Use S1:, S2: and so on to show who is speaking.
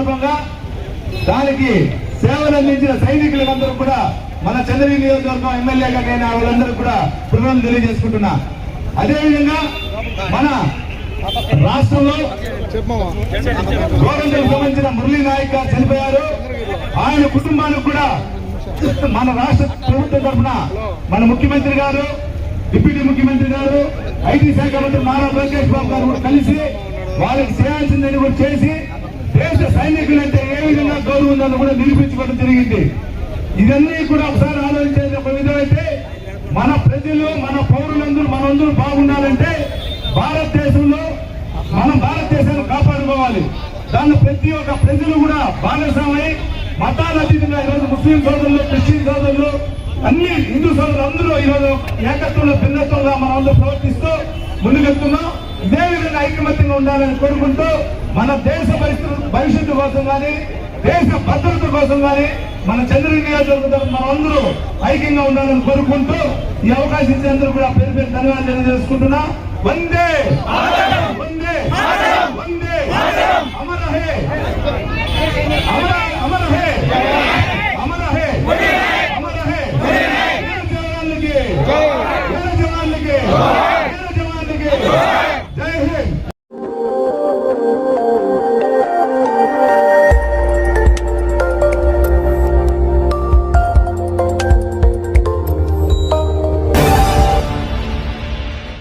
S1: సందర్భంగా దానికి సేవలు అందించిన సైనికులందరూ కూడా మన చంద్రగిరి నియోజకవర్గం ఎమ్మెల్యేగా నేను వాళ్ళందరూ కూడా కృతజ్ఞతలు తెలియజేసుకుంటున్నా. అదేవిధంగా మన రాష్ట్రంలో గోరంట్లకు సంబంధించిన మురళీ నాయక్ గారు చనిపోయారు. ఆయన కుటుంబానికి కూడా మన రాష్ట్ర ప్రభుత్వం తరఫున మన ముఖ్యమంత్రి గారు, డిప్యూటీ ముఖ్యమంత్రి గారు, ఐటీ శాఖ మంత్రి నారా లోకేష్ బాబు గారు కూడా కలిసి వాళ్ళకి చేయాల్సిందని కూడా చేసి దేశ సైనికులంటే ఏ విధంగా గౌరవం ఉందని కూడా నిరూపించుకోవడం జరిగింది. ఇవన్నీ కూడా ఒకసారి ఆలోచించేది ఒక విధమైతే మన ప్రజలు, మన పౌరులందరూ మనందరూ బాగుండాలంటే భారతదేశంలో మనం భారతదేశాన్ని కాపాడుకోవాలి. దాన్ని ప్రతి ఒక్క ప్రజలు కూడా భాగస్వామై మతాల అతీతంగా ఈరోజు ముస్లిం సోదరులు, క్రిస్టియన్ సోదరులు, అన్ని హిందూ సోదరులు అందరూ ఈరోజు ఏకత్వంలో భిన్నత్వంగా మనం అందరూ ప్రవర్తిస్తూ ముందుకెళ్తున్నాం. ఇదే విధంగా ఐకమత్యంగా ఉండాలని కోరుకుంటూ మన దేశ భవిష్యత్తు కోసం కానీ దేశ భద్రత కోసం కానీ మన చంద్రగిరి నియోజకవర్గం మనం అందరూ ఐక్యంగా ఉండాలని కోరుకుంటూ ఈ అవకాశం ఇచ్చినందుకు కూడా పేరు పేరు ధన్యవాదాలు తెలియజేసుకుంటున్నా. వందే